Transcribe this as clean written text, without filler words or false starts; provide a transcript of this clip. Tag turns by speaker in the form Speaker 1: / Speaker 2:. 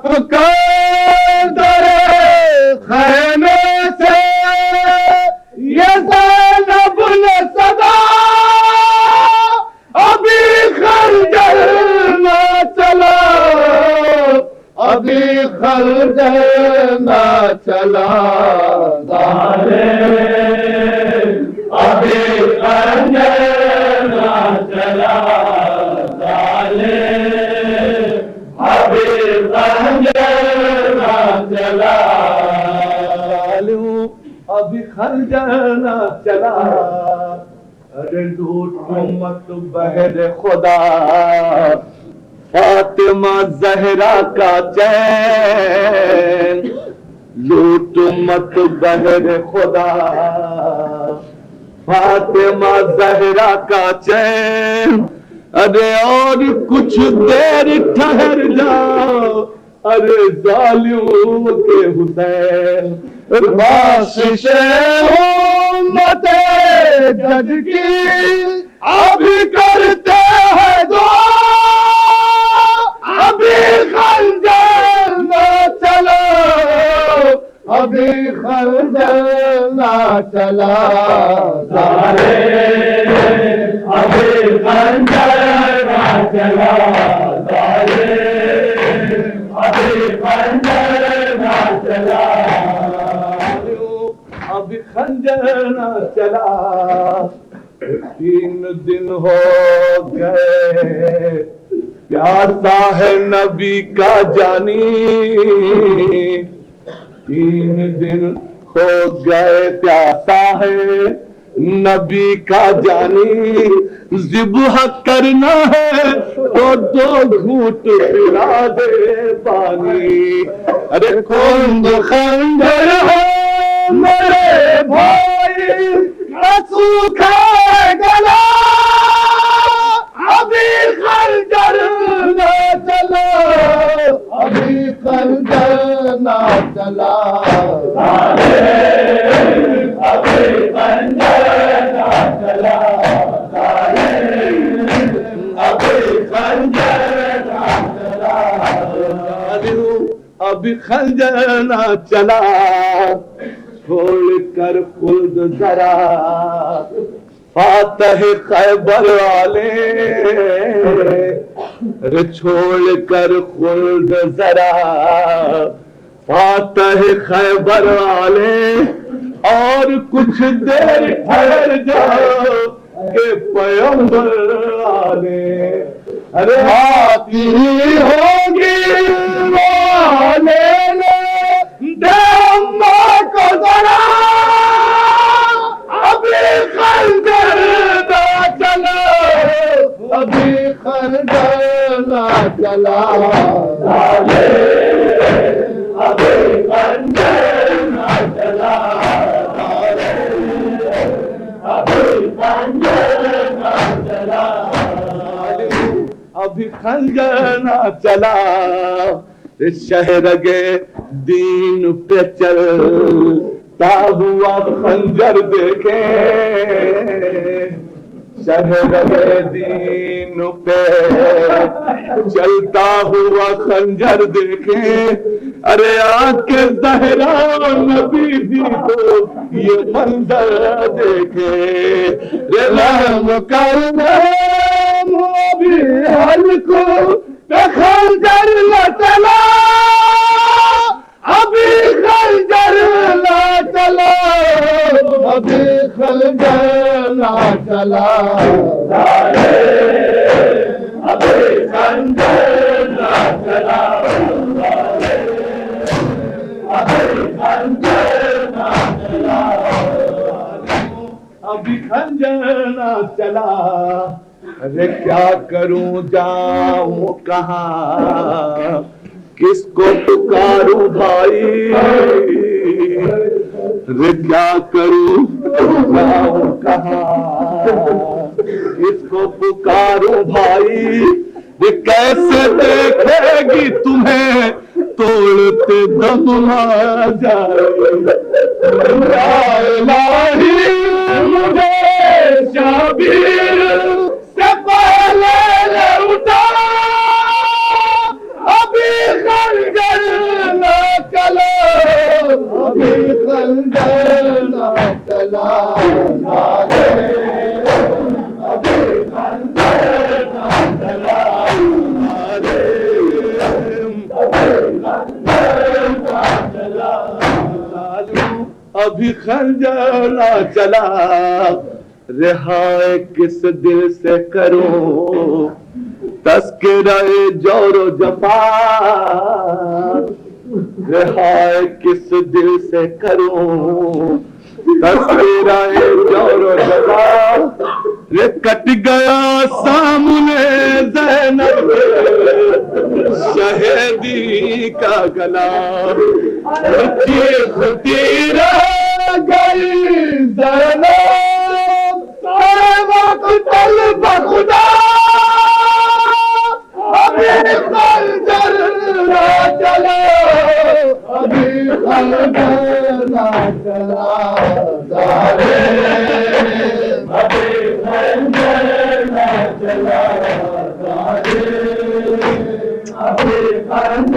Speaker 1: पुकार दरे खैमे से ये ज़ैनब ने सदा अभी खंजर ना चला, अभी खंजर ना चला, अभी खंजर ना चला, अभी खंजर ना चला, अभी खंजर ना चला। अरे लूटो मत बहर खुदा फातिमा ज़हरा का चैन, लूटो मत बहर खुदा फातिमा ज़हरा का चैन। अरे और कुछ देर ठहर जाओ, अरे जालिमों के हुसैन। बाशिशे उम्मते जद की अभी करते हैं दुआ, अभी खंजर ना चला, अभी खंजर ना चला, अभी खंजर ना चला, अभी खंजर ना चला, अभी खंजर ना चला। 3 दिन हो गए प्यासा है नबी का जानी, 3 दिन हो गए प्यासा है नबी का जानी। ज़िब्ह करना है तो 2 घूंट पिला दे पानी। अरे कौन खंजर हो मेरे भाई सूखा गला, अभी खंजर ना चला, अभी खंजर ना चला, अभी खंजर ना चला, अभी खंजर ना चला, अभी खंजर ना चला। छोड़कर खुल्द जरा फातह खैबर वाले, रे छोड़कर खुल्द जरा फातह खैबर वाले। और कुछ देर ठहर जाओ के पैगंबर वाले। अरे आती होगी वाले को जरा, अभी खंजर ना चला, अभी खंजर ना चला, अभी खंजर ना चला, अभी खंजर ना चला, अभी खंजर ना चला। शहरगे दीन पे चलता हुआ खंजर देखे, शहरगे दीन पे चलता हुआ खंजर देखे। अरे आके ज़हरा नबी भी तो ये मंजर देखे। रहम करना भी हल्को खंजर न चला, अभी खंजर न चला, अभी खंजर न चला, अभी खंजर न चला, अभी खंजर न चला, अभी खंजर न चला। अरे क्या करूं जाऊं कहाँ, किसको पुकारूं भाई। अरे क्या करूं जाऊं कहाँ, किसको पुकारूं भाई। ये कैसे देखेगी तुम्हें तोड़ते दम आ जाए। मुझे शाबीर से पहले उठा, अभी खंजर अभी खंजर ना चला, अभी खंजर ना चला, अभी खंजर ना चला, रिहाई किस दिल से करूं तस्कराए जोरो जफा, रिहाई किस दिल से करूं तस्कराए जोरो जफा, रे कट गया सामने ज़ैनब शहीदी का गला, खुदी रह गई ज़ैनब वक़्तल बखुदा, अभी खंजर ना चला, अभी खंजर ना चला, अभी खंजर ना चला, अभी खंजर